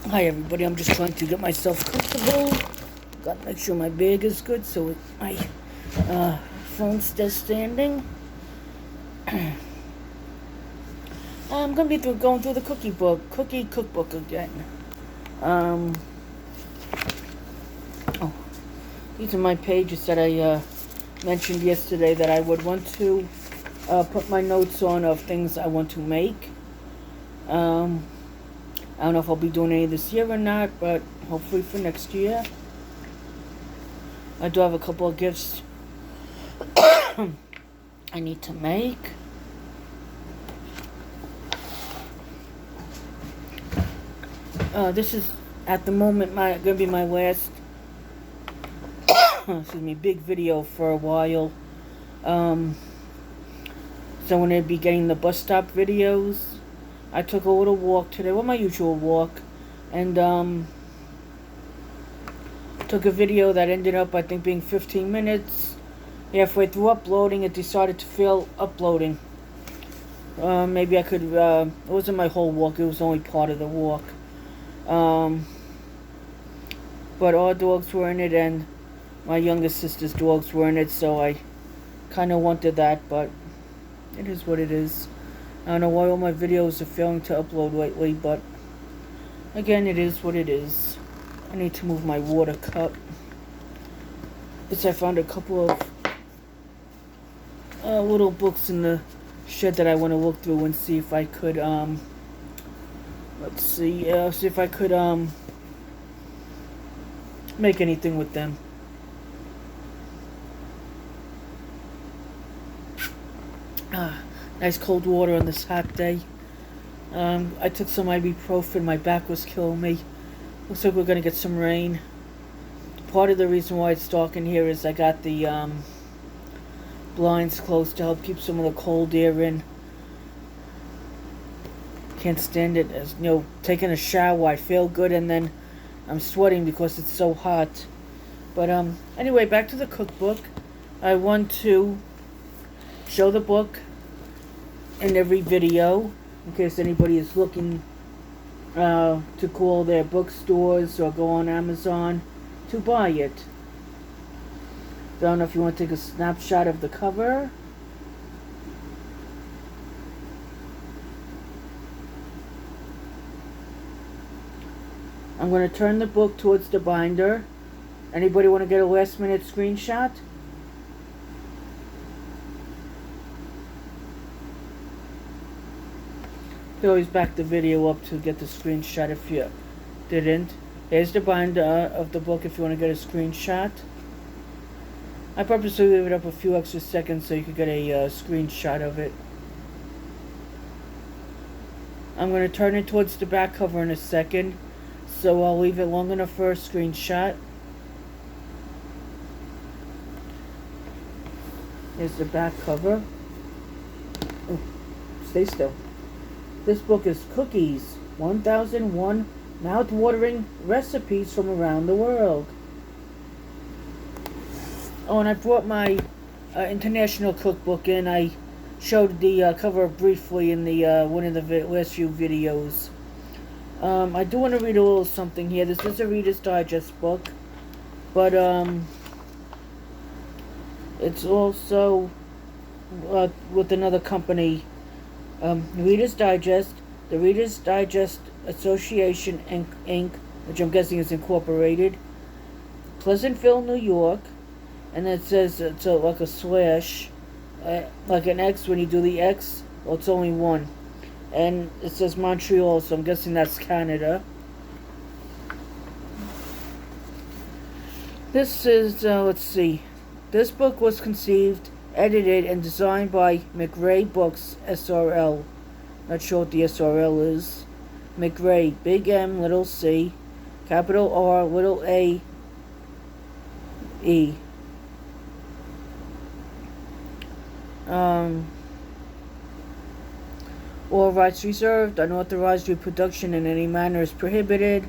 Hi everybody, I'm just trying to get myself comfortable. Gotta make sure my bag is good so my phone's still standing. I'm gonna be going through the cookie cookbook again. Oh, these are my pages that I mentioned yesterday that I would want to put my notes on of things I want to make. I don't know if I'll be doing any this year or not, but hopefully for next year. I do have a couple of gifts I need to make. This is at the moment gonna be my last big video for a while. So I'm gonna be getting the bus stop videos. I took a little walk today, my usual walk, and took a video that ended up, I think, being 15 minutes. Halfway through uploading, it decided to fail uploading. Maybe I could, it wasn't my whole walk, it was only part of the walk. But our dogs were in it, and my youngest sister's dogs were in it, so I kind of wanted that, but it is what it is. I don't know why all my videos are failing to upload lately, but again, it is what it is. I need to move my water cup. Because I found a couple of little books in the shed that I want to look through and see if I could, see if I could, make anything with them. Nice cold water on this hot day. I took some ibuprofen. My back was killing me. Looks like we're going to get some rain. Part of the reason why it's dark in here is I got the blinds closed to help keep some of the cold air in. Can't stand it. As you know, taking a shower, I feel good, and then I'm sweating because it's so hot. But anyway, back to the cookbook. I want to show the book in every video, in case anybody is looking to call their bookstores or go on Amazon to buy it. I don't know if you want to take a snapshot of the cover. I'm going to turn the book towards the binder. Anybody want to get a last minute screenshot? You can always back the video up to get the screenshot if you didn't. Here's the binder of the book if you want to get a screenshot. I purposely leave it up a few extra seconds so you could get a screenshot of it. I'm going to turn it towards the back cover in a second, so I'll leave it long enough for a screenshot. Here's the back cover. Oh, stay still. This book is Cookies, 1001 mouth-watering recipes from around the world. Oh, and I brought my international cookbook in. I showed the cover briefly in the one of the last few videos. I do want to read a little something here. This is a Reader's Digest book, but it's also with another company. Reader's Digest, the Reader's Digest Association Inc., which I'm guessing is incorporated, Pleasantville, New York, and it says it's like a slash, like an X. When you do the X, well, it's only one, and it says Montreal, so I'm guessing that's Canada. This is, let's see, this book was conceived, edited, and designed by McRae Books, SRL. Not sure what the SRL is. McRae, big M, little C, capital R, little A, E. All rights reserved. Unauthorized reproduction in any manner is prohibited.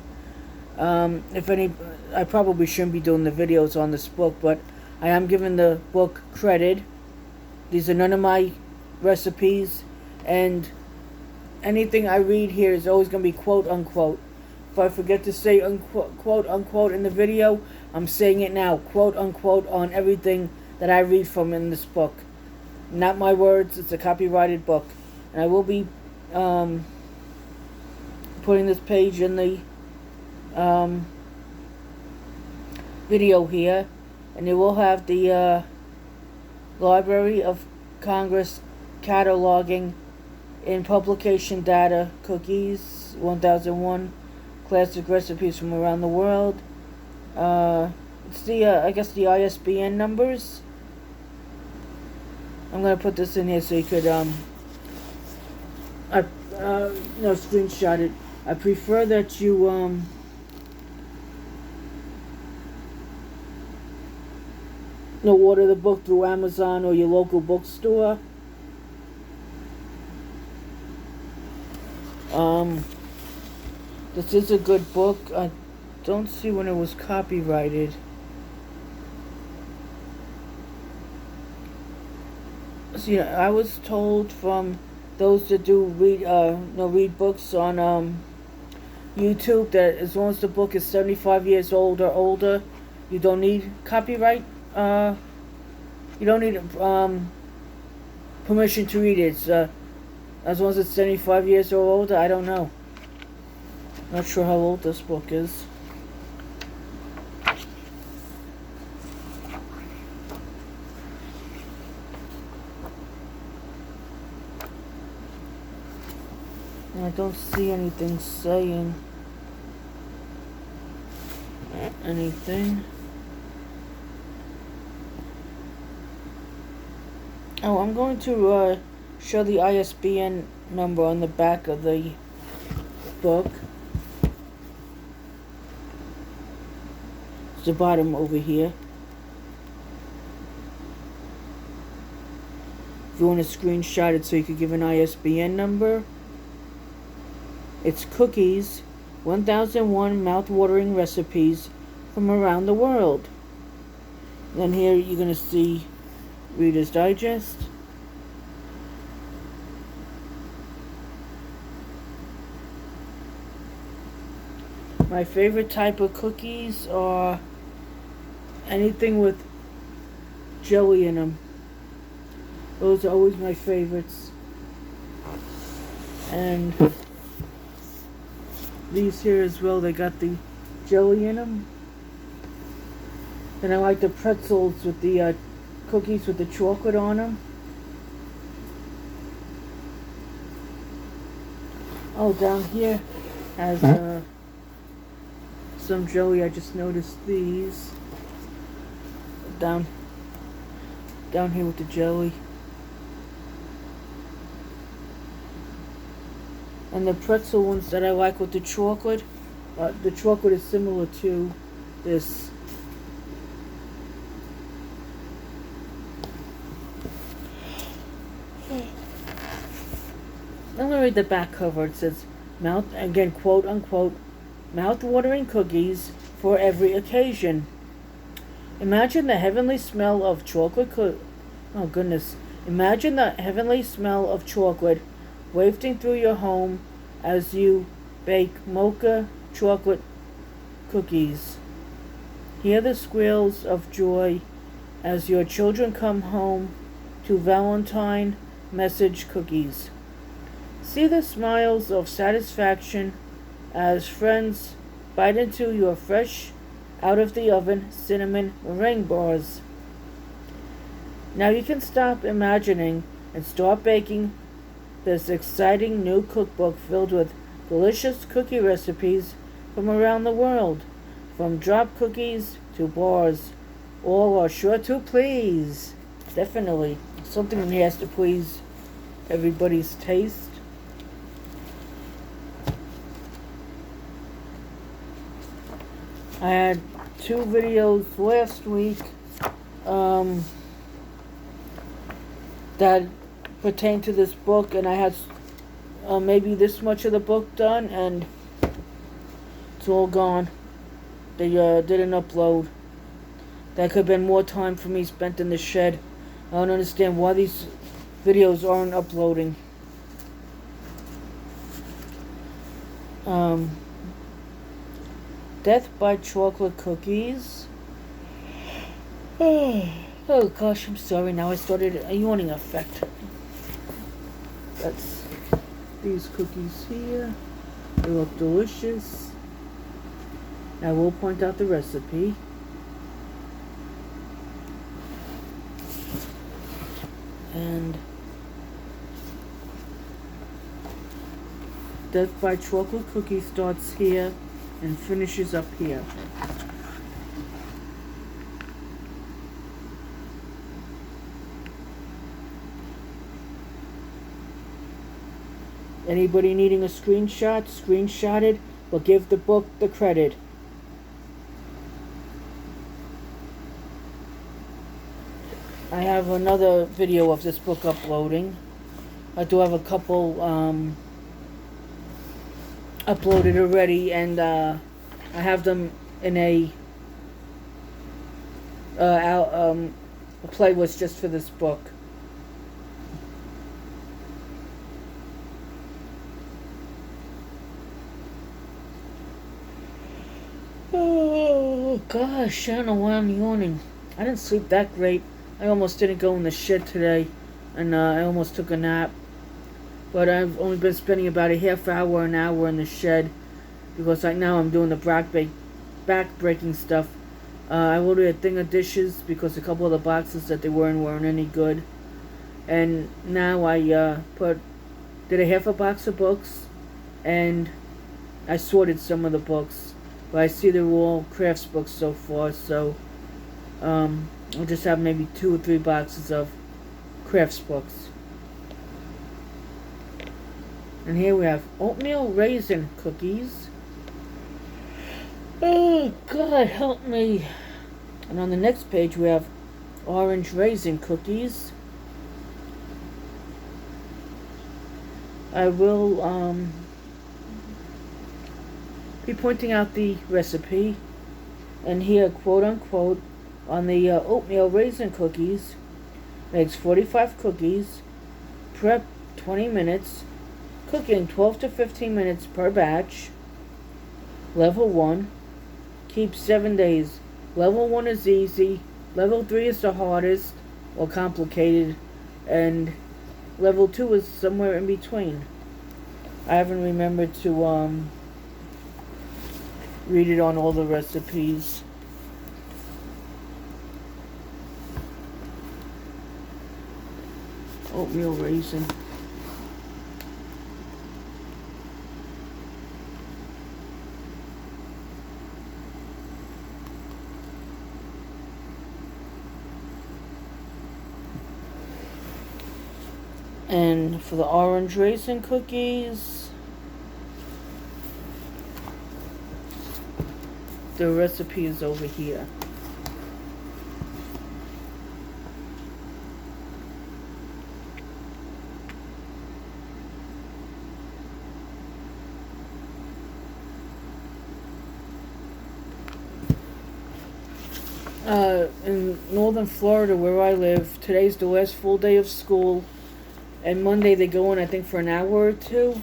I probably shouldn't be doing the videos on this book, but I am giving the book credit. These are none of my recipes, and anything I read here is always going to be quote unquote If I forget to say unquote, quote unquote in the video, I'm saying it now, quote unquote, on everything that I read from in this book. Not my words, it's a copyrighted book. And I will be putting this page in the video here. And it will have the Library of Congress cataloging in publication data, cookies, 1001 classic recipes from around the world. It's the, I guess the ISBN numbers. I'm going to put this in here so you could, screenshot it. I prefer that you, order the book through Amazon or your local bookstore. This is a good book. I don't see when it was copyrighted. See, I was told from those that do read books on YouTube that as long as the book is 75 years old or older, you don't need copyright. You don't need permission to read it. As long as it's 75 years or older, I don't know. Not sure how old this book is. And I don't see anything saying anything. Oh, I'm going to show the ISBN number on the back of the book. It's the bottom over here. If you want to screenshot it so you could give an ISBN number. It's Cookies, 1001 mouth-watering recipes from around the world. Then here you're going to see Reader's Digest. My favorite type of cookies are anything with jelly in them. Those are always my favorites. And these here as well, they got the jelly in them. And I like the pretzels with the cookies with the chocolate on them. Oh, down here has some jelly. I just noticed these down here with the jelly. And the pretzel ones that I like with the chocolate is similar to this. I'm going to read the back cover. It says, quote unquote, mouth-watering cookies for every occasion. Imagine the heavenly smell of chocolate Imagine the heavenly smell of chocolate wafting through your home as you bake mocha chocolate cookies. Hear the squeals of joy as your children come home to Valentine message cookies. See the smiles of satisfaction as friends bite into your fresh, out-of-the-oven cinnamon meringue bars. Now you can stop imagining and start baking this exciting new cookbook filled with delicious cookie recipes from around the world. From drop cookies to bars, all are sure to please. Definitely. Something in here has to please everybody's taste. I had 2 videos last week that pertain to this book, and I had maybe this much of the book done, and it's all gone. They didn't upload. That could have been more time for me spent in the shed. I don't understand why these videos aren't uploading. 2 Death by Chocolate Cookies. Oh gosh, I'm sorry. Now I started a yawning effect. That's these cookies here. They look delicious. I will point out the recipe. And Death by Chocolate Cookie starts here and finishes up here. Anybody needing a screenshot, screenshot it, but give the book the credit. I have another video of this book uploading. I do have a couple uploaded already, and I have them in a playlist just for this book. Oh gosh, I don't know why I'm yawning. I didn't sleep that great. I almost didn't go in the shed today, and I almost took a nap. But I've only been spending about a half hour, an hour in the shed, because right now I'm doing the back-breaking stuff. I ordered a thing of dishes because a couple of the boxes that they weren't any good. And now I did a half a box of books, and I sorted some of the books. But I see they're all crafts books so far, so I'll just have maybe 2 or 3 boxes of crafts books. And here we have oatmeal raisin cookies. Oh God, help me. And on the next page we have orange raisin cookies. I will be pointing out the recipe, and here, quote unquote, on the oatmeal raisin cookies, makes 45 cookies, prep 20 minutes, cooking 12 to 15 minutes per batch. Level 1, keep 7 days. Level 1 is easy, level 3 is the hardest or complicated, and level 2 is somewhere in between. I haven't remembered to read it on all the recipes. Oatmeal raisin. And for the orange raisin cookies, the recipe is over here. In northern Florida, where I live, today's the last full day of school, and Monday they go in, I think, for an hour or two.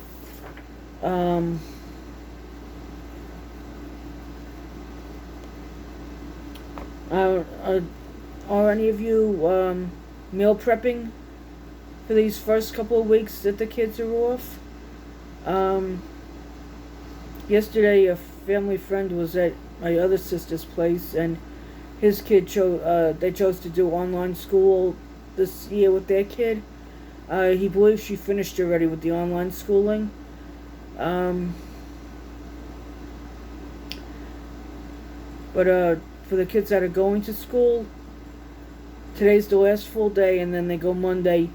Are any of you meal prepping for these first couple of weeks that the kids are off? Yesterday a family friend was at my other sister's place, and his kid they chose to do online school this year with their kid. He believes she finished already with the online schooling. But for the kids that are going to school, today's the last full day, and then they go Monday.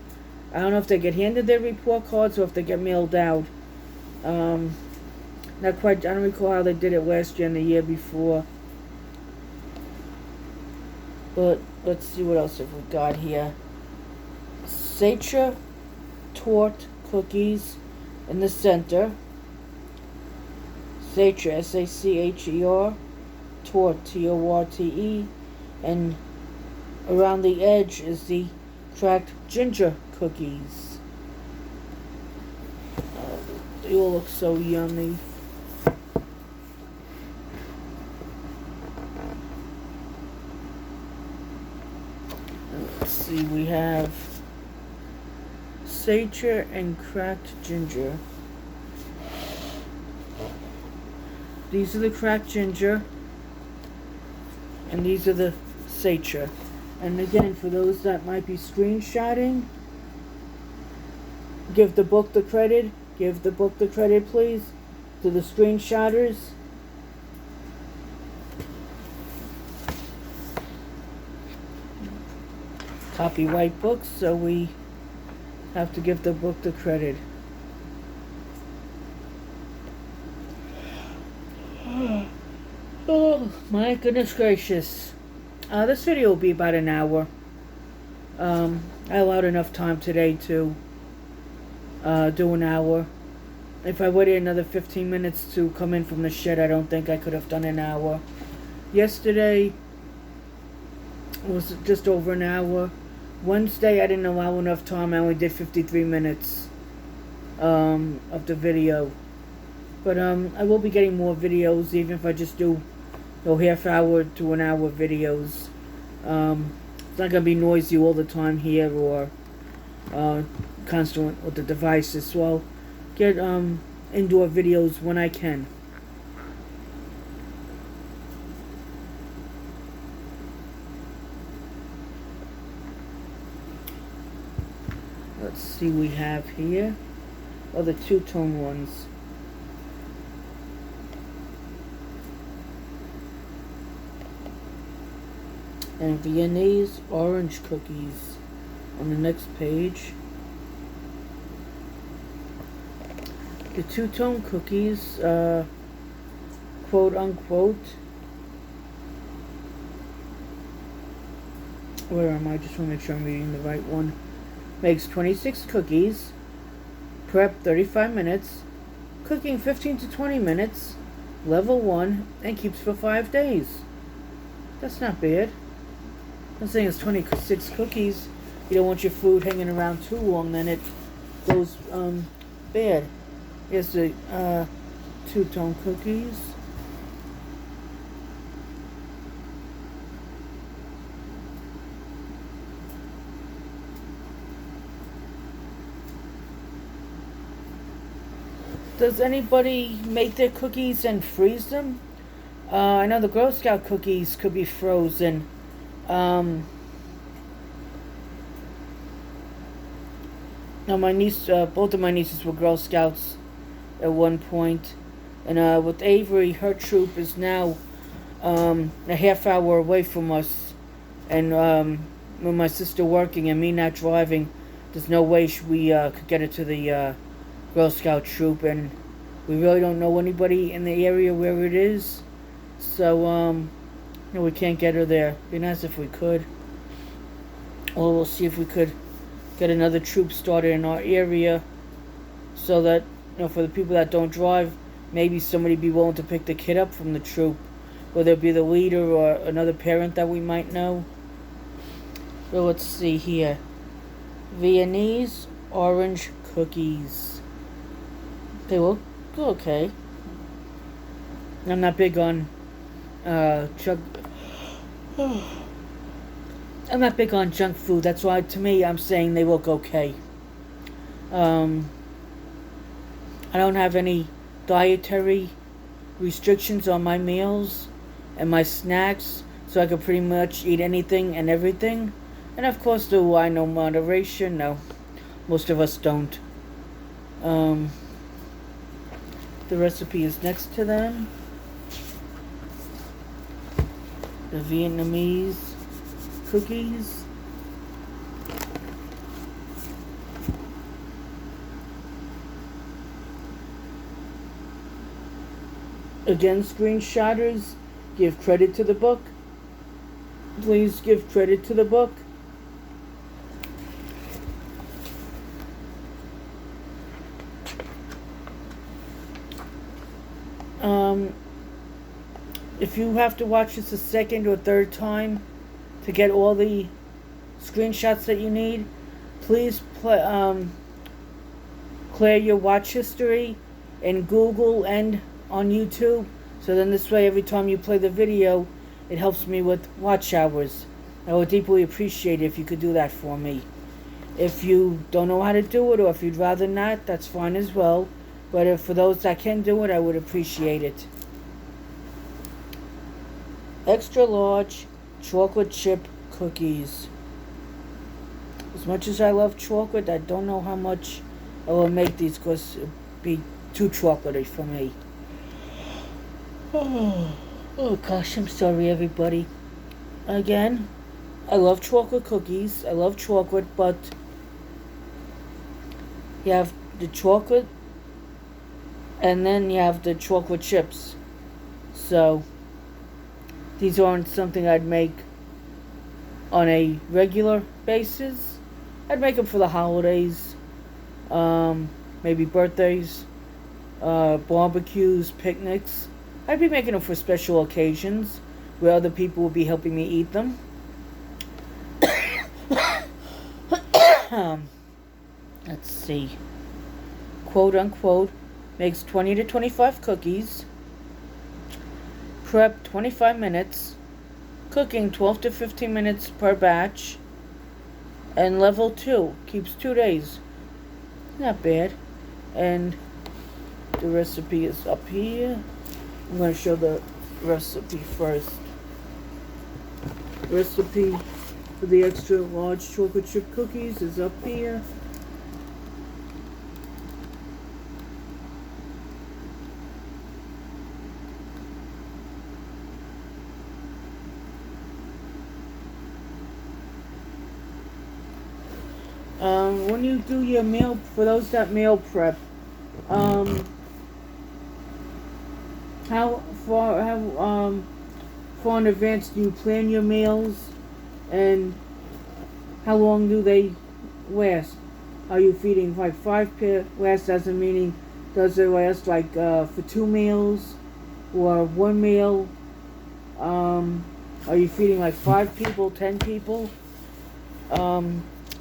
I don't know if they get handed their report cards or if they get mailed out. Not quite. I don't recall how they did it last year and the year before. But let's see what else have we got here. Sacher Torte cookies in the center. Sacher, S-A-C-H-E-R. Torte, T-O-R-T-E. And around the edge is the cracked ginger cookies. They all look so yummy. see, we have Sacher and cracked ginger. These are the cracked ginger, and these are the Sacher. And again, for those that might be screenshotting, give the book the credit. Give the book the credit, please, to the screenshotters. Copyright books, so we have to give the book the credit. Oh my goodness gracious. This video will be about an hour. I allowed enough time today to do an hour. If I waited another 15 minutes to come in from the shed, I don't think I could have done an hour. Yesterday was just over an hour. Wednesday I didn't allow enough time. I only did 53 minutes of the video. But I will be getting more videos, even if I just do half hour to an hour videos. It's not gonna be noisy all the time here or constant with the devices. So I'll get indoor videos when I can. Let's see, we have here the two-tone ones. And Viennese orange cookies on the next page. The two-tone cookies, quote unquote. Where am I? Just want to make sure I'm reading the right one. Makes 26 cookies. Prep 35 minutes. Cooking 15 to 20 minutes. Level 1. And keeps for 5 days. That's not bad. I'm saying it's 26 cookies. You don't want your food hanging around too long, then it goes bad. Here's the two-tone cookies. Does anybody make their cookies and freeze them? I know the Girl Scout cookies could be frozen. Now my niece, both of my nieces were Girl Scouts at one point, and with Avery, her troop is now a half hour away from us, and with my sister working and me not driving, there's no way we could get her to the Girl Scout troop, and we really don't know anybody in the area where it is, so we can't get her there. It'd be nice if we could. Or we'll see if we could get another troop started in our area, so that, for the people that don't drive, maybe somebody be willing to pick the kid up from the troop, whether it be the leader or another parent that we might know. So let's see here. Viennese orange cookies. They look okay. I'm not big on I'm not big on junk food. That's why, to me, I'm saying they look okay. I don't have any dietary restrictions on my meals and my snacks, so I can pretty much eat anything and everything. And of course, do I know moderation? No, most of us don't. The recipe is next to them. The Vietnamese cookies. Again, screenshotters, give credit to the book. Please give credit to the book. If you have to watch this a second or third time to get all the screenshots that you need, please clear your watch history in Google and on YouTube, so then this way every time you play the video it helps me with watch hours. I would deeply appreciate it if you could do that for me. If you don't know how to do it, or if you'd rather not, that's fine as well. But if for those that can do it, I would appreciate it. Extra large chocolate chip cookies. As much as I love chocolate, I don't know how much I will make these because it would be too chocolatey for me. Oh gosh, I'm sorry everybody. Again, I love chocolate cookies. I love chocolate, but you have the chocolate and then you have the chocolate chips. So these aren't something I'd make on a regular basis. I'd make them for the holidays, maybe birthdays, barbecues, picnics. I'd be making them for special occasions where other people will be helping me eat them. Let's see. Quote unquote, makes 20 to 25 cookies. Prep 25 minutes. Cooking 12 to 15 minutes per batch. And level 2 keeps 2 days. Not bad. And the recipe is up here. I'm going to show the recipe first. Recipe for the extra large chocolate chip cookies is up here. When you do your meal, for those that meal prep, how far in advance do you plan your meals, and how long do they last? Are you feeding like 5 pair? Last doesn't meaning does it last like for 2 meals or 1 meal? Are you feeding like 5 people, 10 people?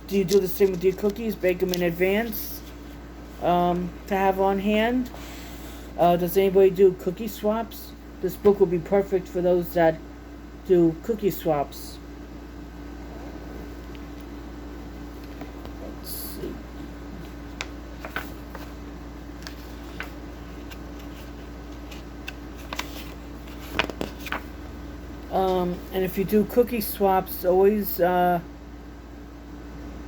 Do you do the same with your cookies? Bake them in advance to have on hand? Does anybody do cookie swaps? This book will be perfect for those that do cookie swaps. Let's see. And if you do cookie swaps, always,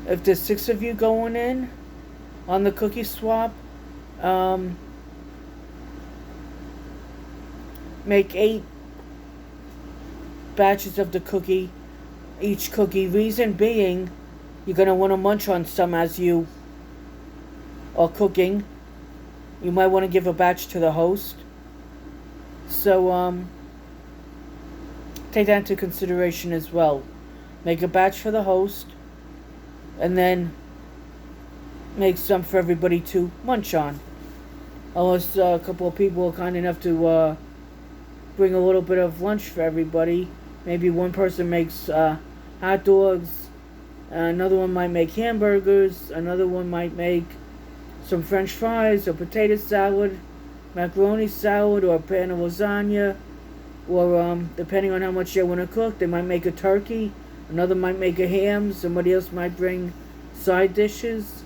if there's 6 of you going in on the cookie swap, make 8 batches of the cookie, each cookie. Reason being, you're going to want to munch on some as you are cooking. You might want to give a batch to the host. So, take that into consideration as well. Make a batch for the host, and then make some for everybody to munch on. Unless a couple of people are kind enough to bring a little bit of lunch for everybody. Maybe one person makes hot dogs, another one might make hamburgers, another one might make some French fries or potato salad, macaroni salad, or a pan of lasagna, or depending on how much they want to cook, they might make a turkey, another might make a ham, somebody else might bring side dishes.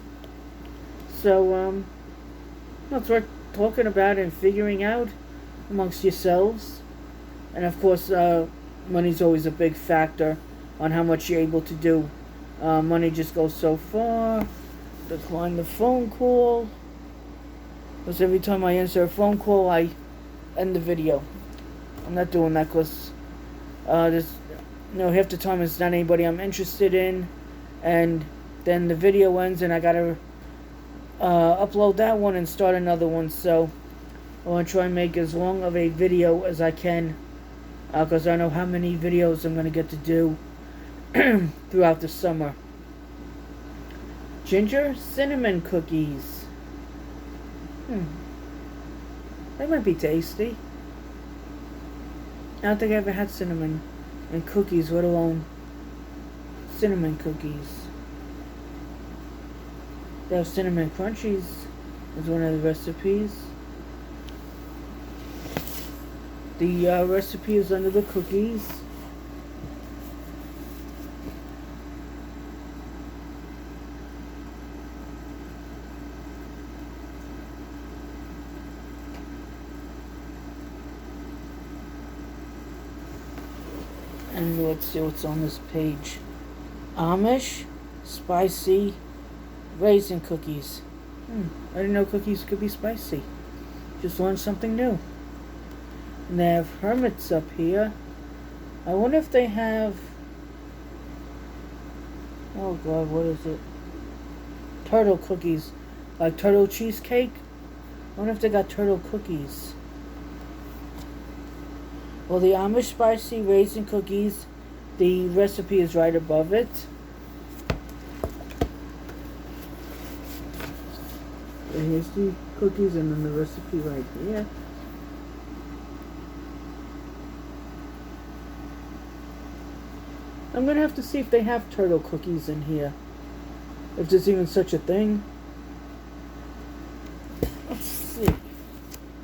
So that's worth talking about and figuring out amongst yourselves. And of course, money's always a big factor on how much you're able to do. Money just goes so far. Decline the phone call, because every time I answer a phone call, I end the video. I'm not doing that because there's, half the time it's not anybody I'm interested in, and then the video ends and I gotta upload that one and start another one. So I want to try and make as long of a video as I can, because I know how many videos I'm going to get to do throughout the summer. Ginger cinnamon cookies. They might be tasty. I don't think I ever had cinnamon and cookies, let alone cinnamon cookies. They have cinnamon crunchies as one of the recipes. The recipe is under the cookies. And let's see what's on this page. Amish spicy raisin cookies. I didn't know cookies could be spicy. Just learned something new. And they have hermits up here. I wonder if they have... Oh god, what is it? Turtle cookies. Like turtle cheesecake? I wonder if they got turtle cookies. Well, the Amish spicy raisin cookies, the recipe is right above it. And here's the cookies and then the recipe right here. I'm going to have to see if they have turtle cookies in here. If there's even such a thing. Let's see.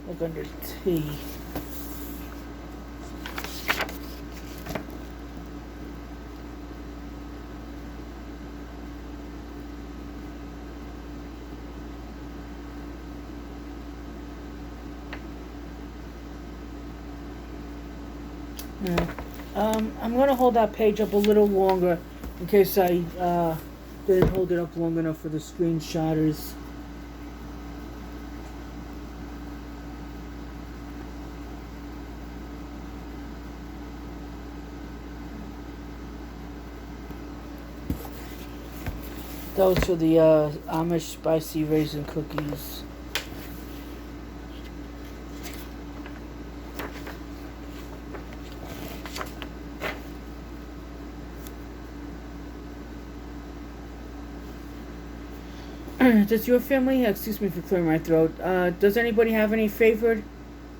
Look under tea. I'm going to hold that page up a little longer in case I didn't hold it up long enough for the screenshotters. Those for the Amish spicy raisin cookies. Does your family, excuse me for clearing my throat, does anybody have any favorite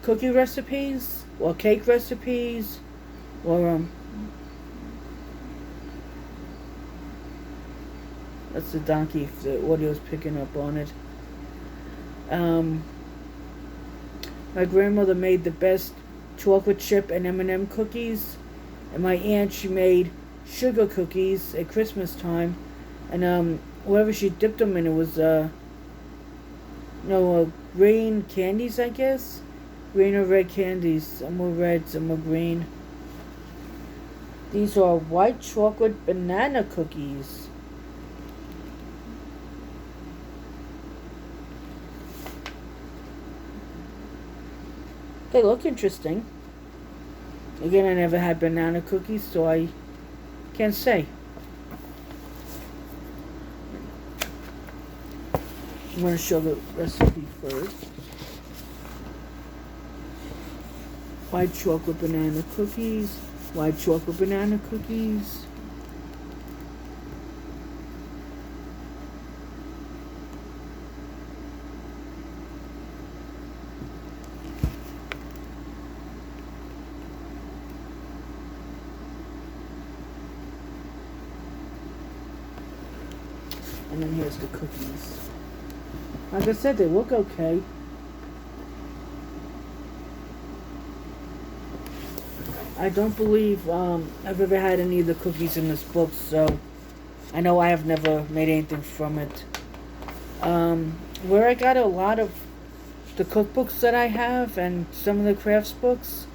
cookie recipes or cake recipes or that's the donkey if the audio's picking up on it. My grandmother made the best chocolate chip and M&M cookies, and my aunt, she made sugar cookies at Christmas time, and whatever she dipped them in, it was green candies, I guess. Green or red candies. Some were red, some were green. These are white chocolate banana cookies. They look interesting. Again, I never had banana cookies, so I can't say. I'm going to show the recipe first. White chocolate banana cookies. White chocolate banana cookies. And then here's the cookies. Like I said, they look okay. I don't believe I've ever had any of the cookies in this book, so I know I have never made anything from it. Where I got a lot of the cookbooks that I have and some of the crafts books,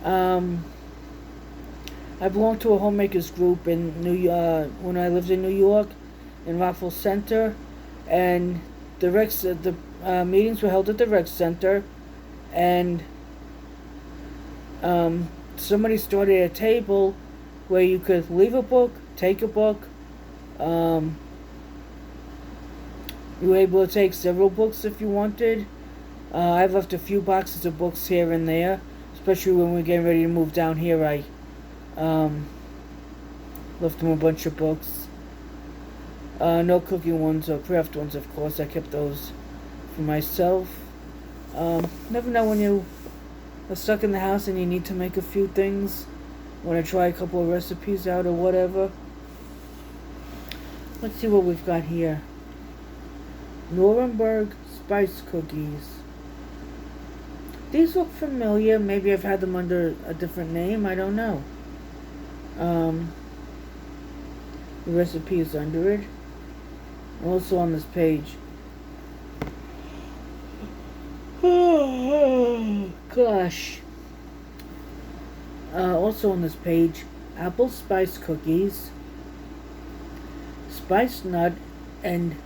I belonged to a homemakers group in New York when I lived in New York, in Rockville Center, and the meetings were held at the rec center, and somebody started a table where you could leave a book, take a book. You were able to take several books if you wanted. I've left a few boxes of books here and there, especially when we're getting ready to move down here. I left them a bunch of books. No cooking ones or craft ones, of course. I kept those for myself. Never know when you are stuck in the house and you need to make a few things. Want to try a couple of recipes out or whatever. Let's see what we've got here. Nuremberg spice cookies. These look familiar. Maybe I've had them under a different name. I don't know. The recipe is under it. Also on this page. Oh, gosh. Also on this page, apple spice cookies, spice nut and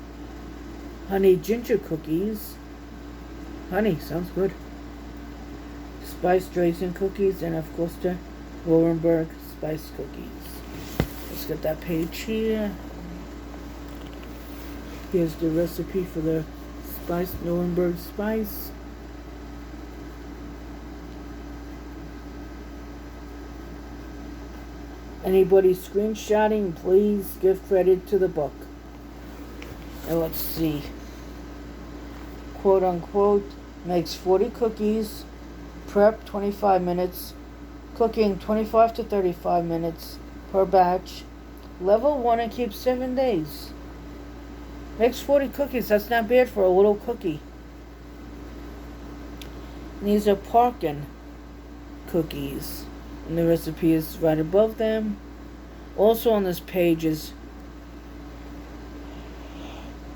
honey ginger cookies. Honey, sounds good. Spiced raisin cookies, and of course the Nuremberg spice cookies. Let's get that page here. Here's the recipe for the spiced Nuremberg spice. Anybody screenshotting, please give credit to the book. And let's see. Quote unquote, makes 40 cookies, prep 25 minutes, cooking 25 to 35 minutes per batch, level 1 and keeps 7 days. Makes 40 cookies, that's not bad for a little cookie. And these are Parkin cookies. And the recipe is right above them. Also on this page is...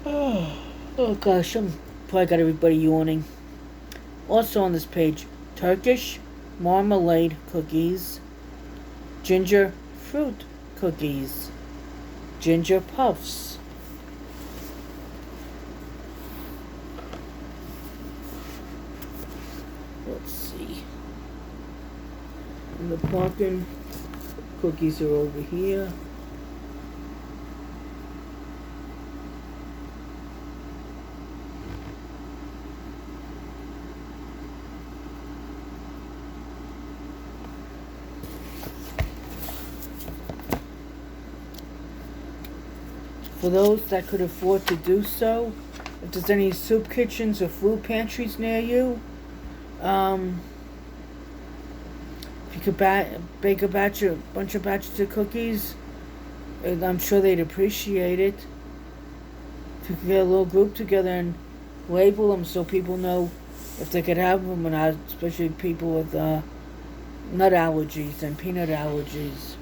Oh gosh, I'm probably got everybody yawning. Also on this page, Turkish marmalade cookies, ginger fruit cookies, ginger puffs. Let's see. And the Parkin cookies are over here. For those that could afford to do so, if there's any soup kitchens or food pantries near you, if you could bake a bunch of batches of cookies, I'm sure they'd appreciate it. If you could get a little group together and label them so people know if they could have them or not, especially people with nut allergies and peanut allergies.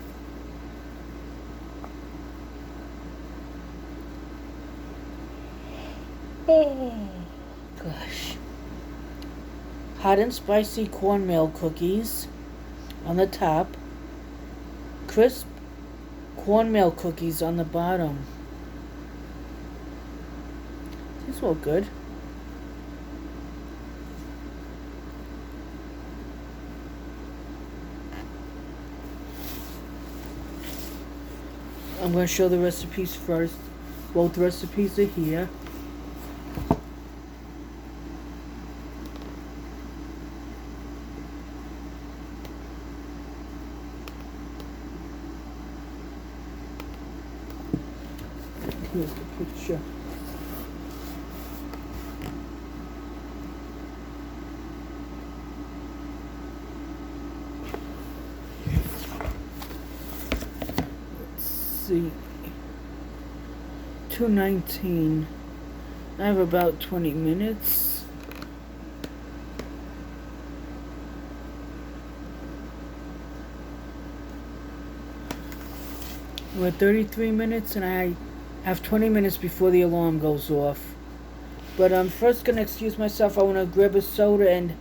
Oh, gosh. Hot and spicy cornmeal cookies on the top. Crisp cornmeal cookies on the bottom. These look good. I'm going to show the recipes first. Both recipes are here. Here's the picture. Let's see. 2:19. I have about 20 minutes. We're at 33 minutes and I have 20 minutes before the alarm goes off. But I'm first going to excuse myself. I want to grab a soda and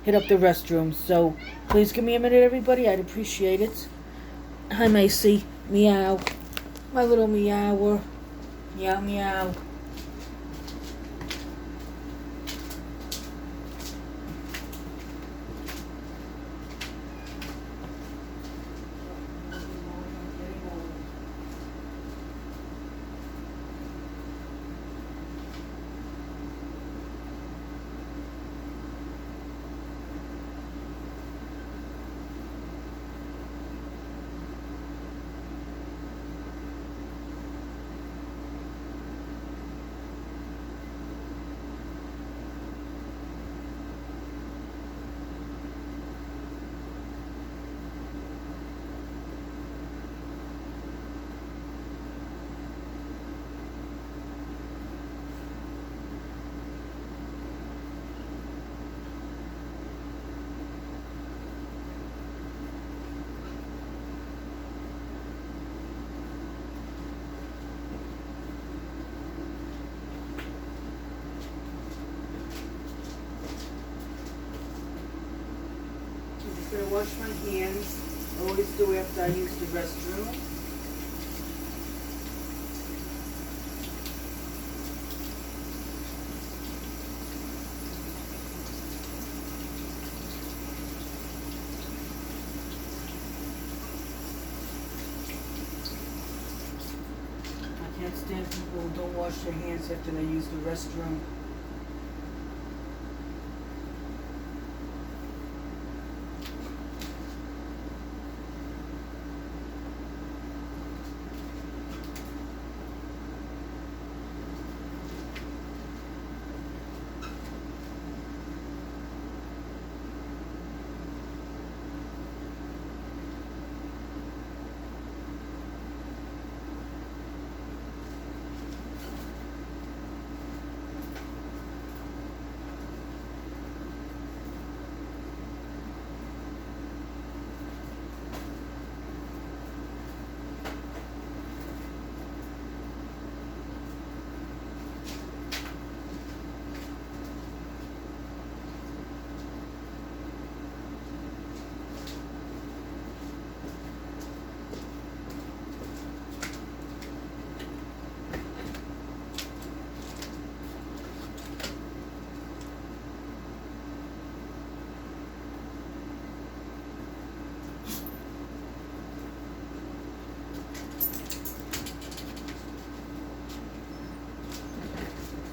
hit up the restroom. So please give me a minute, everybody. I'd appreciate it. Hi, Macy. Meow. My little meower. Meow, meow. I'm just going to wash my hands. Always do after I use the restroom. I can't stand people who don't wash their hands after they use the restroom.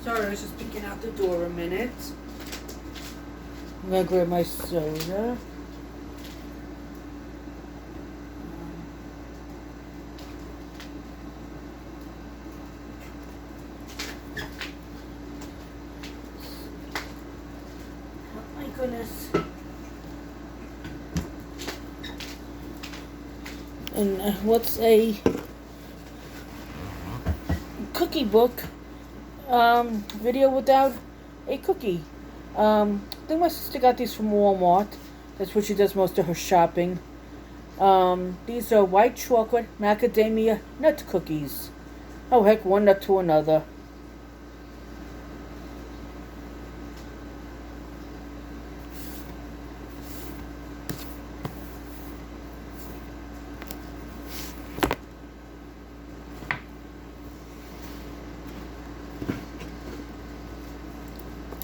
Sorry, I was just peeking out the door a minute. I'm gonna grab my soda. Oh my goodness. And what's a cookie book? Video without a cookie. I think my sister got these from Walmart. That's where she does most of her shopping. These are white chocolate macadamia nut cookies. Oh heck, one nut to another.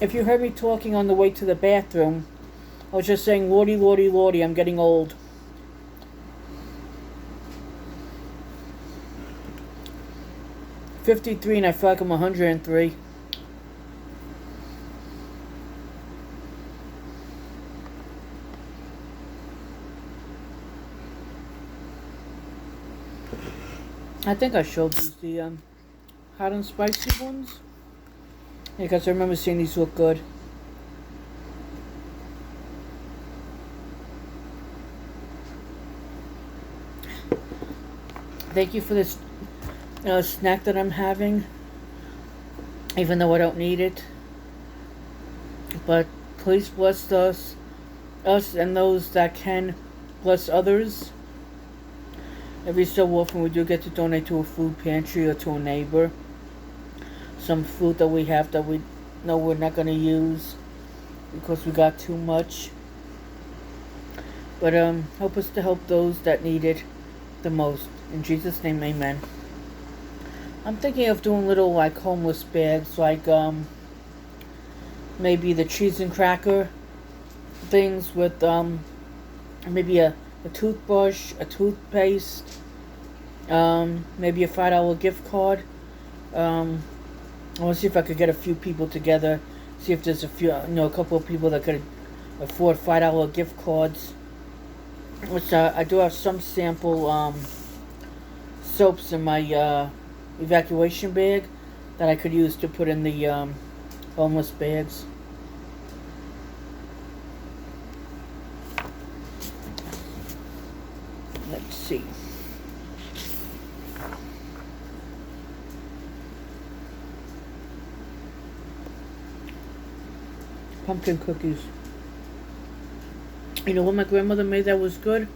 If you heard me talking on the way to the bathroom, I was just saying, Lordy, Lordy, Lordy, I'm getting old. I'm 53 and I feel like I'm 103. I think I showed these, the hot and spicy ones. Because I remember seeing these look good. Thank you for this snack that I'm having. Even though I don't need it. But please bless us and those that can bless others. Every so often we do get to donate to a food pantry or to a neighbor. Some food that we have that we know we're not going to use because we got too much. But help us to help those that need it the most. In Jesus' name, amen. I'm thinking of doing little like homeless bags, like maybe the cheese and cracker things with maybe a toothbrush, a toothpaste, maybe a $5 gift card. I want to see if I could get a few people together, see if there's a couple of people that could afford $5 gift cards. Which I do have some sample soaps in my evacuation bag that I could use to put in the homeless bags. Let's see. Pumpkin cookies. You know what my grandmother made that was good?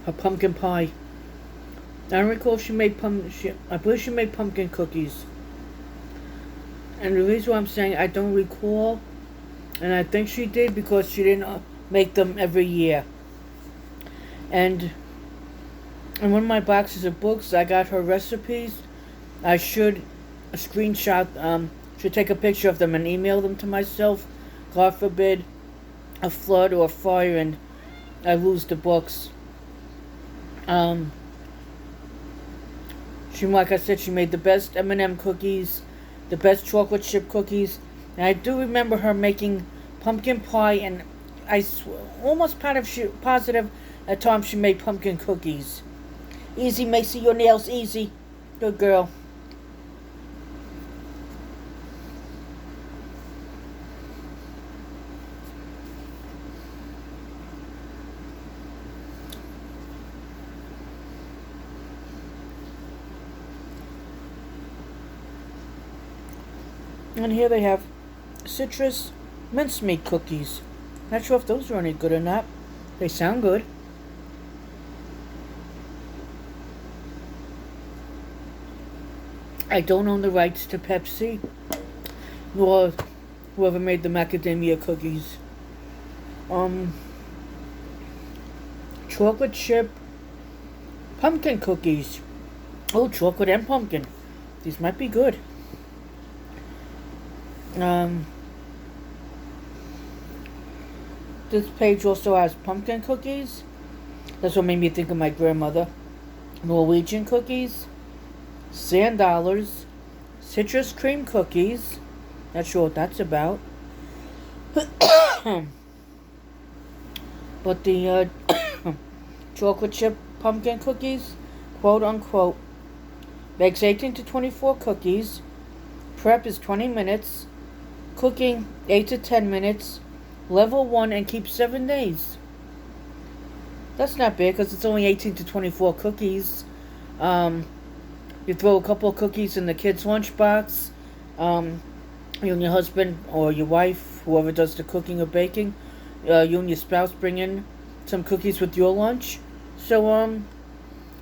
Her pumpkin pie. I don't recall if she made I believe she made pumpkin cookies. And the reason why I'm saying I don't recall, and I think she did because she didn't make them every year. And in one of my boxes of books, I got her recipes. I should should take a picture of them and email them to myself. God forbid a flood or a fire and I lose the books. Like I said, she made the best M&M cookies, the best chocolate chip cookies, and I do remember her making pumpkin pie, and almost positive at times she made pumpkin cookies. Easy, Macy, your nails easy. Good girl. And here they have citrus mincemeat cookies. Not sure if those are any good or not. They sound good. I don't own the rights to Pepsi, nor whoever made the macadamia cookies. Chocolate chip pumpkin cookies. Oh, chocolate and pumpkin. These might be good. This page also has pumpkin cookies. That's what made me think of my grandmother. Norwegian cookies, sand dollars, citrus cream cookies. Not sure what that's about. But the chocolate chip pumpkin cookies, quote unquote, makes 18 to 24 cookies. Prep is 20 minutes. Cooking 8 to 10 minutes. Level 1 and keep 7 days. That's not bad because it's only 18 to 24 cookies. You throw a couple of cookies in the kids' lunchbox. You and your husband or your wife, whoever does the cooking or baking, you and your spouse bring in some cookies with your lunch. So,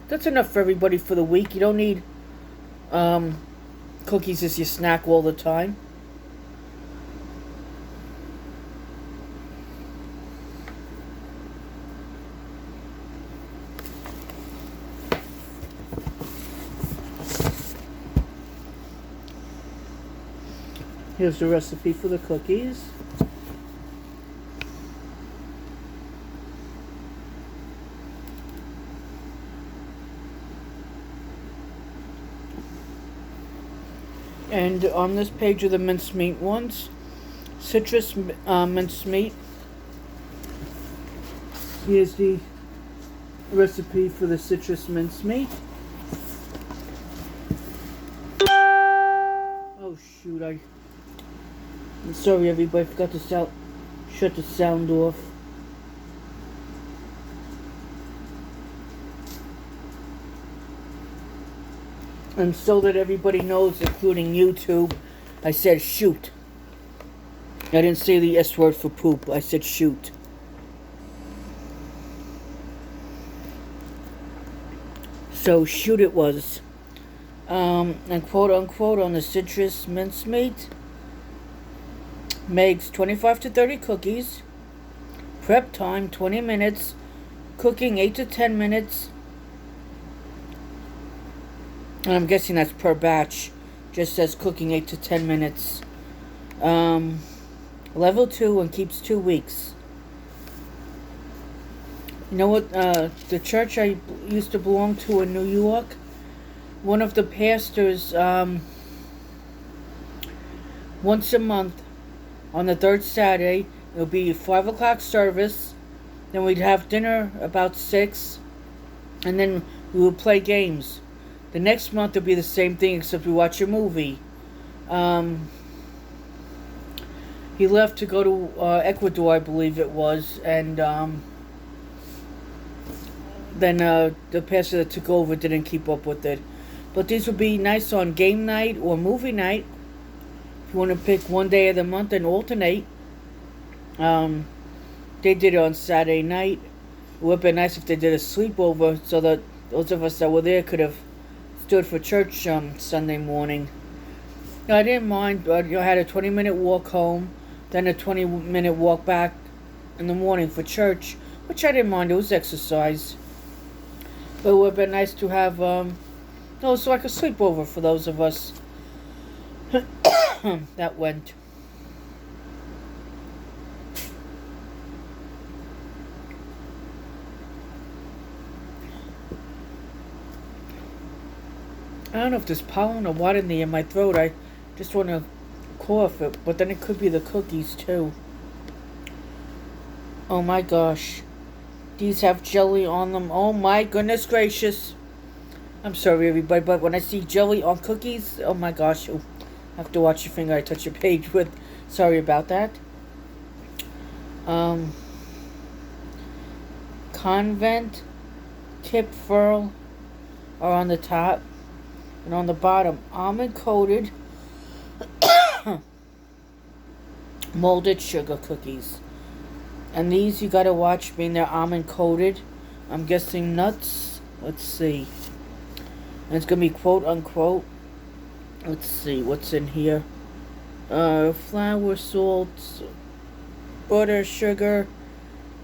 that's enough for everybody for the week. You don't need cookies as your snack all the time. Here's the recipe for the cookies. And on this page are the mincemeat ones. Citrus mincemeat. Here's the recipe for the citrus mincemeat. Oh shoot, I'm sorry everybody, I forgot to shut the sound off. And so that everybody knows, including YouTube, I said shoot. I didn't say the S word for poop, I said shoot. So shoot it was. And quote unquote on the citrus mincemeat. Makes 25 to 30 cookies. Prep time 20 minutes. Cooking 8 to 10 minutes. And I'm guessing that's per batch. Just says cooking 8 to 10 minutes. Level 2 and keeps 2 weeks. You know what? The church I used to belong to in New York, one of the pastors, once a month, on the third Saturday, it'll be 5 o'clock service. Then we'd have dinner about 6. And then we would play games. The next month it'll be the same thing except we watch a movie. He left to go to Ecuador, I believe it was. And then the pastor that took over didn't keep up with it. But these would be nice on game night or movie night. You want to pick one day of the month and alternate. They did it on Saturday night. It would have been nice if they did a sleepover so that those of us that were there could have stood for church Sunday morning. I didn't mind, but I had a 20-minute walk home, then a 20-minute walk back in the morning for church, which I didn't mind. It was exercise. But it would have been nice to have, no, so like a sleepover for those of us that went. I don't know if there's pollen or what in my throat. I just want to cough it, but then it could be the cookies too. Oh my gosh. These have jelly on them. Oh my goodness gracious. I'm sorry everybody, but when I see jelly on cookies, oh my gosh. Oh, I have to watch your finger I touch your page with. Sorry about that. Convent, tip furl are on the top. And on the bottom, almond coated molded sugar cookies. And these you gotta watch being they're almond coated. I'm guessing nuts. Let's see. And it's gonna be quote unquote. Let's see what's in here. Flour, salt, butter, sugar,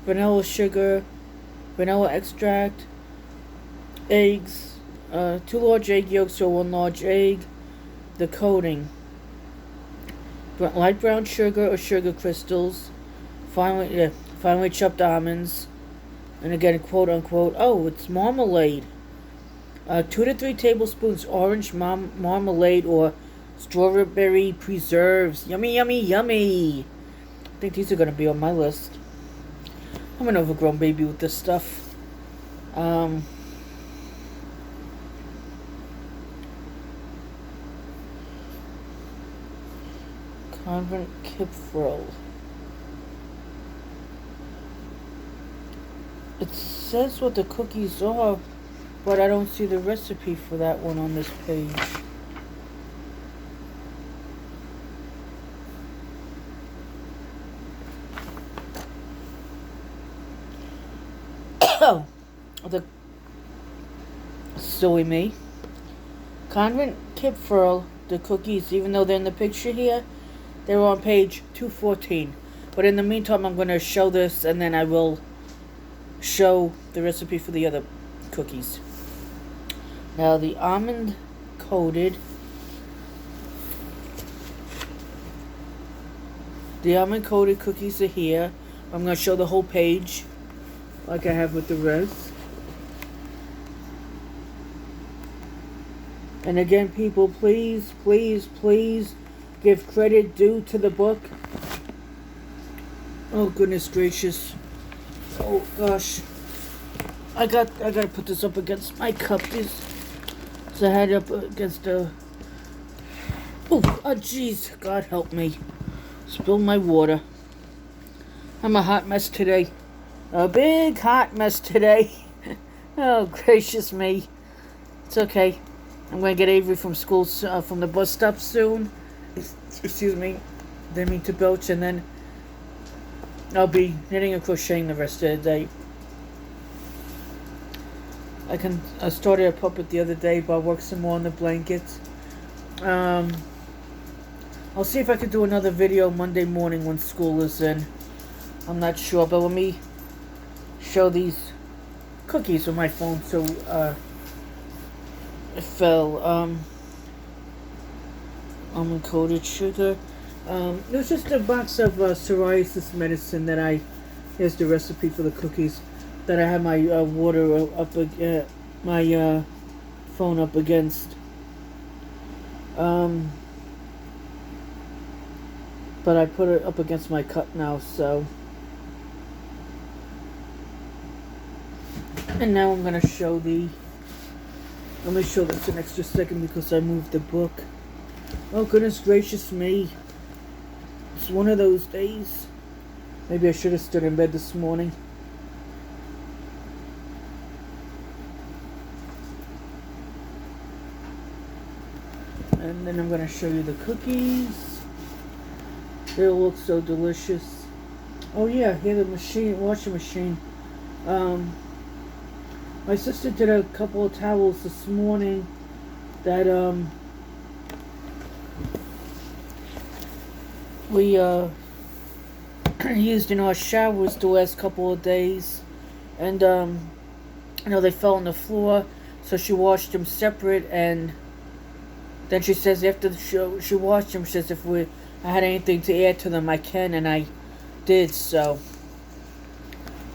vanilla extract, eggs. 2 large egg yolks or 1 large egg. The coating. Light brown sugar or sugar crystals. Finely chopped almonds. And again, quote unquote, oh, it's marmalade. 2 to 3 tablespoons orange marmalade or strawberry preserves. Yummy, yummy, yummy. I think these are going to be on my list. I'm an overgrown baby with this stuff. Convent Kipfrel. It says what the cookies are, but I don't see the recipe for that one on this page. Oh, the silly me. Convent Kipfrel, the cookies, even though they're in the picture here, they were on page 214. But in the meantime, I'm going to show this, and then I will show the recipe for the other cookies. Now, the almond coated cookies are here. I'm going to show the whole page, like I have with the rest. And again, people, please, please, please give credit due to the book. Oh goodness gracious. Oh gosh. I gotta put this up against my cup. So I had it up against a... Oh jeez. God help me. Spilled my water. I'm a hot mess today. A big hot mess today. Oh gracious me. It's okay. I'm going to get Avery from school, from the bus stop soon. Excuse me, didn't mean to belch, and then I'll be knitting and crocheting the rest of the day. I started a puppet the other day, but I'll work some more on the blankets. I'll see if I could do another video Monday morning when school is in. I'm not sure, but let me show these cookies on my phone so it fell. Almond coated sugar. It was just a box of psoriasis medicine that here's the recipe for the cookies, that I have my water up, my phone up against. But I put it up against my cup now, so. And now I'm going to show let me show this an extra second because I moved the book. Oh goodness gracious me. It's one of those days. Maybe I should have stood in bed this morning. And then I'm going to show you the cookies. They look so delicious. Oh yeah, here the washing machine. My sister did a couple of towels this morning that we used in our showers the last couple of days, and they fell on the floor, so she washed them separate, and then she says after she washed them, she says if I had anything to add to them, I can, and I did. So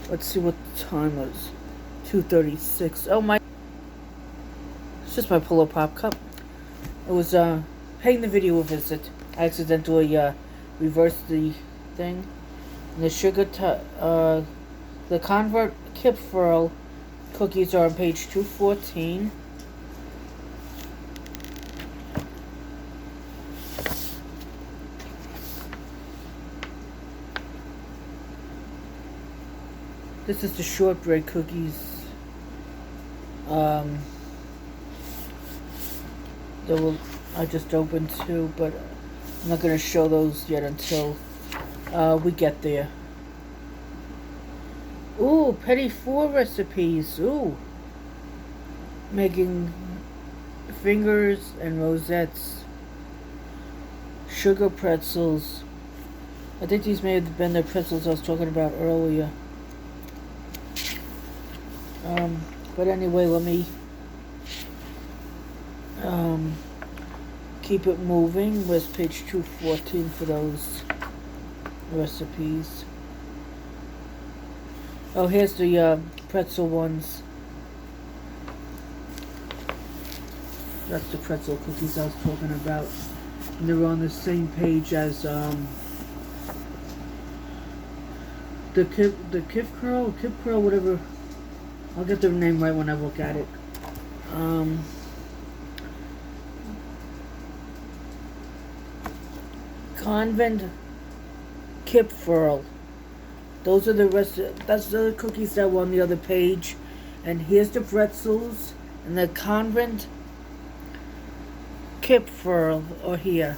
let's see what the time was. 2:36. Oh my! It's just my Pull Pop cup. It was paying the video a visit. I accidentally reversed the thing. And the the convert Kipferl cookies are on page 214. This is the Shortbread Cookies. I just opened two, but I'm not going to show those yet until we get there. Ooh, Petit Four recipes. Ooh. Making fingers and rosettes. Sugar pretzels. I think these may have been the pretzels I was talking about earlier. But anyway, let me keep it moving. Where's page 214 for those recipes? Oh, here's the pretzel ones. That's the pretzel cookies I was talking about. And they're on the same page as the Kip Curl, whatever. I'll get the name right when I look at it. Convent Kipferl. Those are that's the cookies that were on the other page. And here's the pretzels and the Convent Kipferl are here.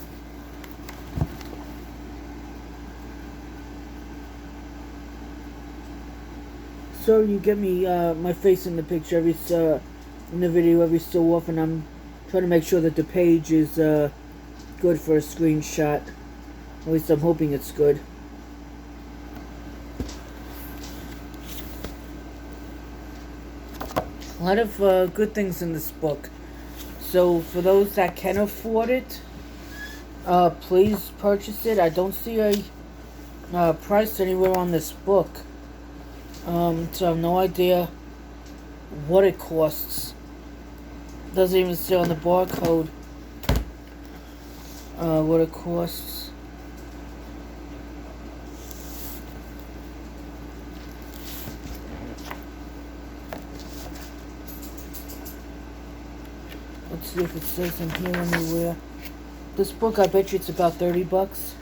So you get me my face in the picture in the video every so often. I'm trying to make sure that the page is good for a screenshot. At least I'm hoping it's good. A lot of good things in this book. So for those that can afford it, please purchase it. I don't see a price anywhere on this book. So I have no idea what it costs. Doesn't even say on the barcode what it costs. Let's see if it says in here anywhere. This book, I bet you it's about $30.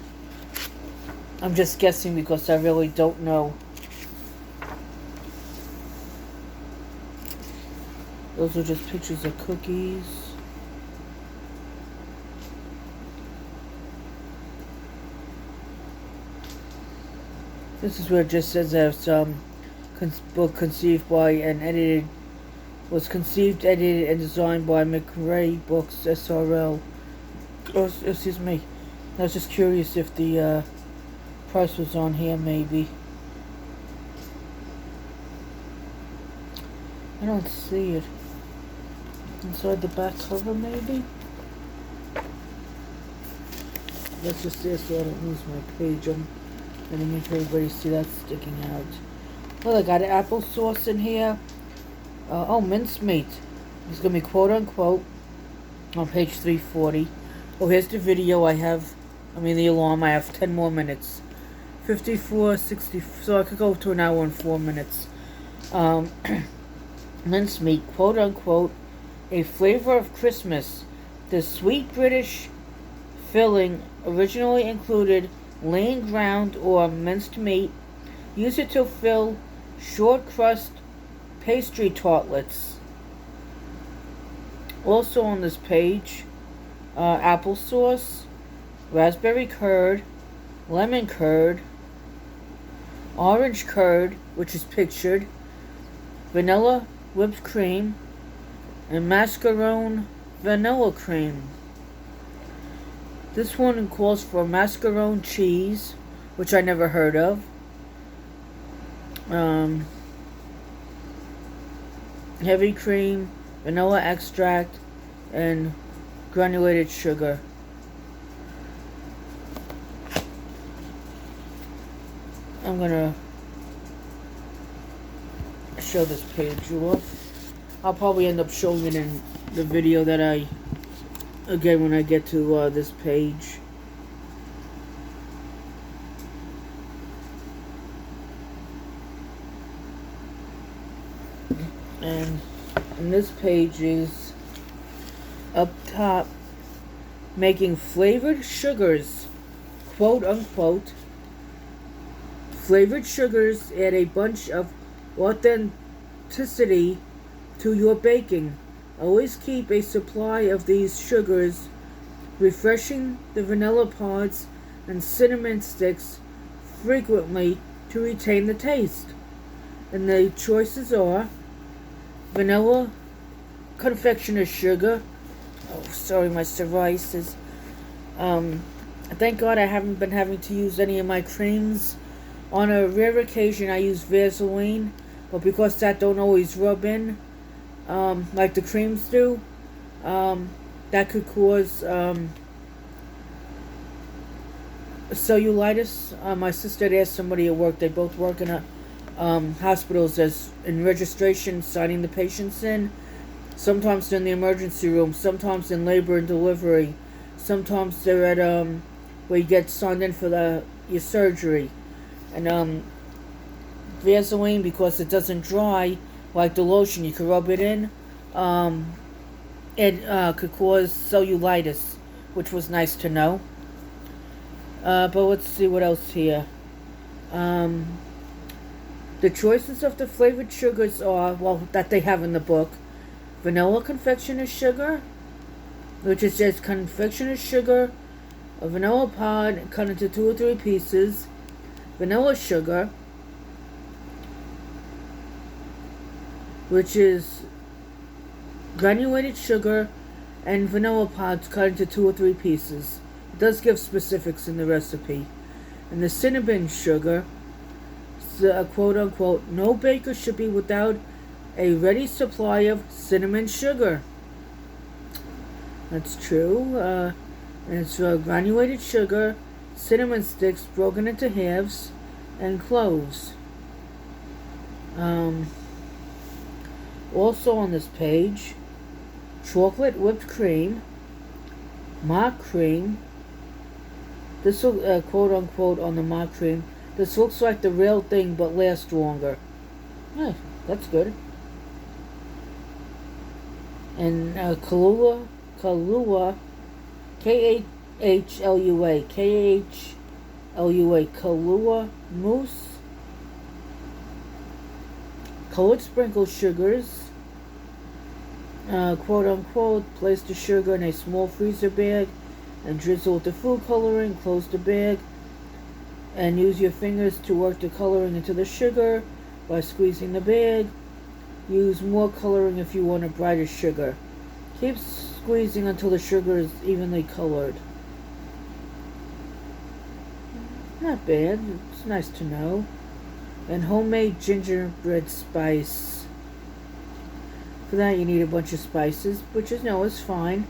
I'm just guessing because I really don't know. Those are just pictures of cookies. This is where it just says that book conceived by and edited, was conceived, edited, and designed by McRae Books SRL. Oh, excuse me. I was just curious if the price was on here, maybe. I don't see it. Inside the back cover, maybe? Let's just see so I don't lose my page. I'm going to make everybody see that sticking out. Well, I got applesauce in here. Oh, mincemeat. It's going to be quote-unquote on page 340. Oh, here's the video I have. The alarm. I have 10 more minutes. 54, 60. So I could go to an hour and 4 minutes. Mincemeat, quote-unquote, a flavor of Christmas. The sweet British filling originally included lean ground or minced meat. Use it to fill short crust pastry tartlets. Also on this page, applesauce, raspberry curd, lemon curd, orange curd, which is pictured, vanilla whipped cream, and mascarpone vanilla cream. This one calls for mascarpone cheese, which I never heard of. heavy cream, vanilla extract, and granulated sugar. I'm gonna show this page off. I'll probably end up showing it in the video that when I get to this page. And this page is up top, making flavored sugars, quote unquote. Flavored sugars add a bunch of authenticity to your baking. Always keep a supply of these sugars, refreshing the vanilla pods and cinnamon sticks frequently to retain the taste. And the choices are vanilla confectioner's sugar. Oh, sorry, my psoriasis. Thank God I haven't been having to use any of my creams. On a rare occasion, I use Vaseline, but because that don't always rub in, like the creams do, that could cause cellulitis. My sister had asked somebody at work. They both work in hospitals as in registration, signing the patients in. Sometimes they're in the emergency room. Sometimes in labor and delivery. Sometimes they're at where you get signed in for your surgery. And Vaseline, because it doesn't dry like the lotion, you can rub it in. It could cause cellulitis, which was nice to know. But let's see what else here. The choices of the flavored sugars are, well, that they have in the book: vanilla confectioner's sugar, which is just confectioner's sugar, a vanilla pod cut into 2 or 3 pieces, vanilla sugar, which is granulated sugar, and vanilla pods cut into 2 or 3 pieces. It does give specifics in the recipe. And the cinnamon sugar, quote unquote, no baker should be without a ready supply of cinnamon sugar. That's true. And it's granulated sugar, cinnamon sticks broken into halves, and cloves. Also on this page, chocolate whipped cream, mock cream. This will, quote unquote, on the mock cream, this looks like the real thing but lasts longer. Yeah, that's good. And Kahlua, K-H-L-U-A, Kahlua mousse, colored sprinkle sugars, quote unquote, place the sugar in a small freezer bag and drizzle with the food coloring, close the bag, and use your fingers to work the coloring into the sugar by squeezing the bag. Use more coloring if you want a brighter sugar. Keep squeezing until the sugar is evenly colored. Not bad. It's nice to know. And homemade gingerbread spice. For that you need a bunch of spices, which is, no, it's fine.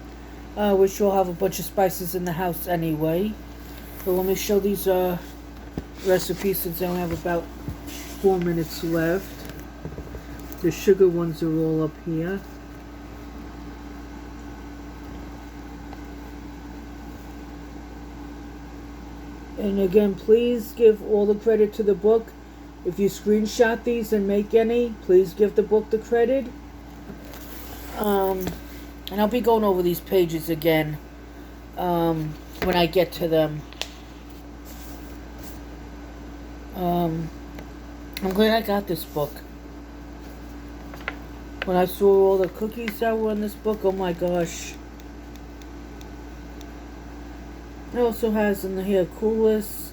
We sure have a bunch of spices in the house anyway. So let me show these recipes since I only have about 4 minutes left. The sugar ones are all up here. And again, please give all the credit to the book. If you screenshot these and make any, please give the book the credit. And I'll be going over these pages again when I get to them. I'm glad I got this book. When I saw all the cookies that were in this book, oh my gosh. It also has in here coolest,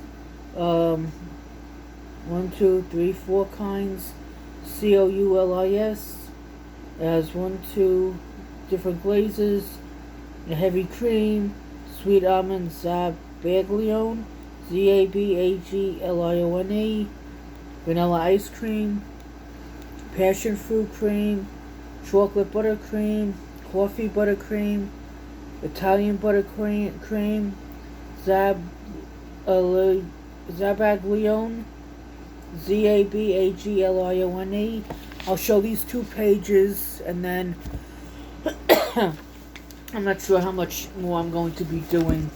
1, 2, 3, 4 kinds, COULIS. It has 1, 2 different glazes, a heavy cream, sweet almond zabaglione, ZABAGLIONE, vanilla ice cream, passion fruit cream, chocolate buttercream, coffee buttercream, Italian buttercream, Zabaglione, Zabaglione. I'll show these 2 pages, and then I'm not sure how much more I'm going to be doing,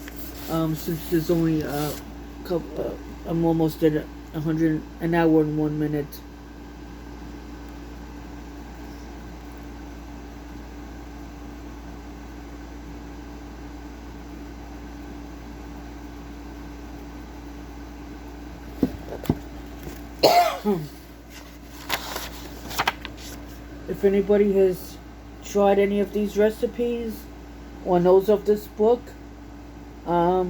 since there's only I'm almost at an hour and 1 minute. If anybody has tried any of these recipes or knows of this book, let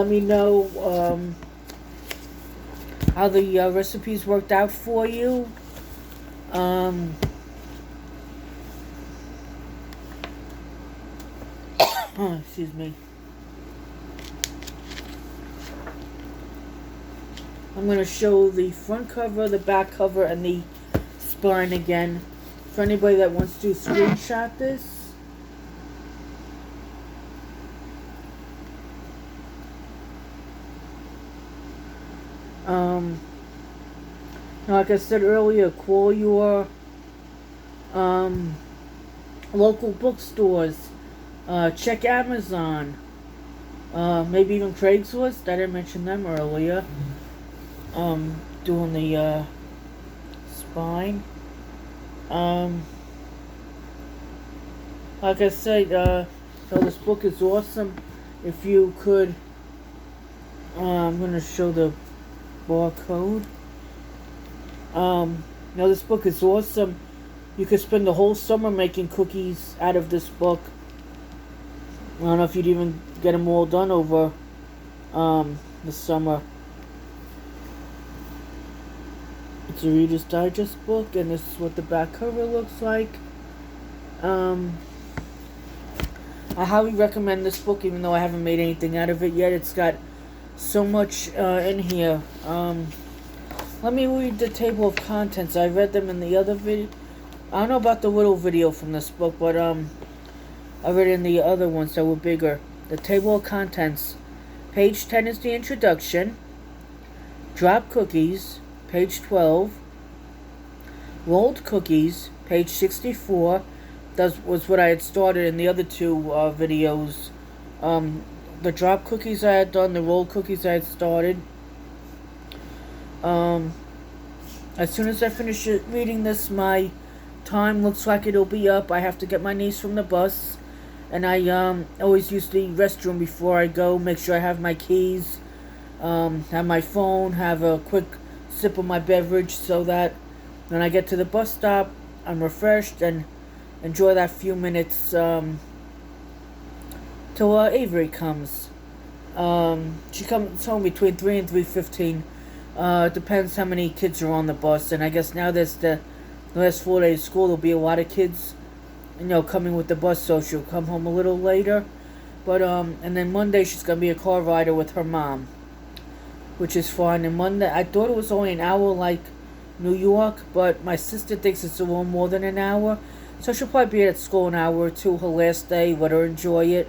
me know how the recipes worked out for you. Excuse me. I'm going to show the front cover, the back cover, and the spine again for anybody that wants to screenshot this. Like I said earlier, call your local bookstores. Check Amazon. Maybe even Craigslist. I didn't mention them earlier. Doing the spine. Like I said, so this book is awesome. If you could, I'm going to show the barcode. Now this book is awesome. You could spend the whole summer making cookies out of this book. I don't know if you'd even get them all done over the summer. It's a Reader's Digest book, and this is what the back cover looks like. I highly recommend this book, even though I haven't made anything out of it yet. It's got so much in here. Let me read the table of contents. I read them in the other video. I don't know about the little video from this book, but I read it in the other ones that were bigger. The table of contents. Page 10 is the introduction. Drop cookies, page 12. Rolled cookies, page 64. That was what I had started in the other 2 videos. The drop cookies I had done, the rolled cookies I had started. As soon as I finish reading this, my time looks like it'll be up. I have to get my niece from the bus, and I always use the restroom before I go. Make sure I have my keys, have my phone, have a quick sip of my beverage, so that when I get to the bus stop, I'm refreshed and enjoy that few minutes till Avery comes. She comes home between 3 and 3:15. Depends how many kids are on the bus, and I guess now there's the last 4 days of school, there'll be a lot of kids, coming with the bus, so she'll come home a little later. But and then Monday she's gonna be a car rider with her mom, which is fine. And Monday, I thought it was only an hour like New York, but my sister thinks it's a little more than an hour, so she'll probably be at school an hour or two her last day. Let her enjoy it.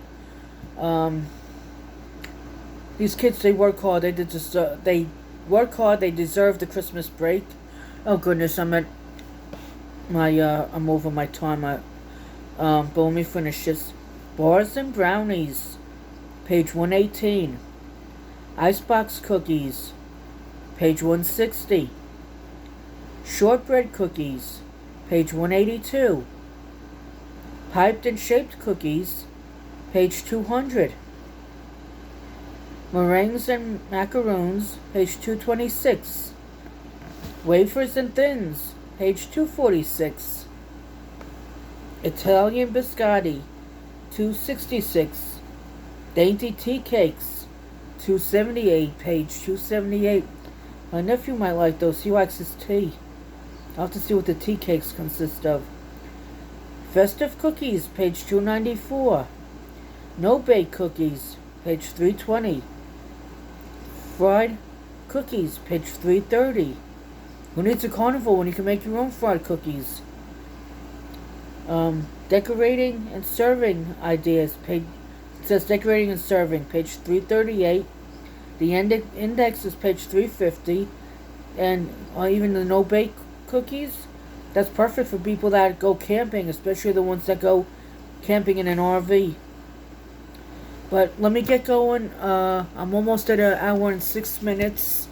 These kids, they work hard. They work hard. They deserve the Christmas break. Oh goodness, I'm over my time. But let me finish this. Bars and brownies, page 118. Icebox cookies, page 160. Shortbread cookies, page 182. Piped and shaped cookies, page 200. Meringues and macaroons, page 226. Wafers and thins, page 246. Italian biscotti, 266. Dainty tea cakes, 278, page 278. My nephew might like those. He likes his tea. I'll have to see what the tea cakes consist of. Festive cookies, page 294. No bake cookies, page 320. Fried cookies, page 330. Who needs a carnival when you can make your own fried cookies? Decorating and serving ideas. It says decorating and serving, page 338. The index is page 350. And even the no-bake cookies, that's perfect for people that go camping, especially the ones that go camping in an RV. But let me get going. I'm almost at an hour and 6 minutes.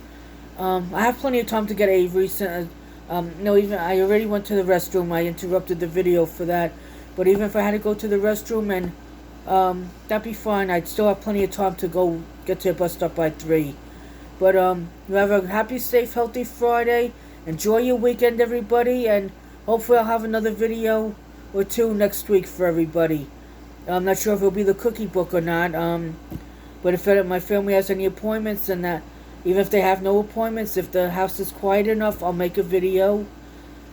I have plenty of time to get a recent. No, even I already went to the restroom. I interrupted the video for that. But even if I had to go to the restroom, and that'd be fine. I'd still have plenty of time to go get to a bus stop by 3. But you have a happy, safe, healthy Friday. Enjoy your weekend, everybody, and hopefully I'll have another video or 2 next week for everybody. I'm not sure if it'll be the cookie book or not. But if my family has any appointments, and that, even if they have no appointments, if the house is quiet enough, I'll make a video.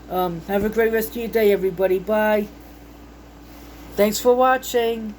Have a great rest of your day, everybody. Bye. Thanks for watching.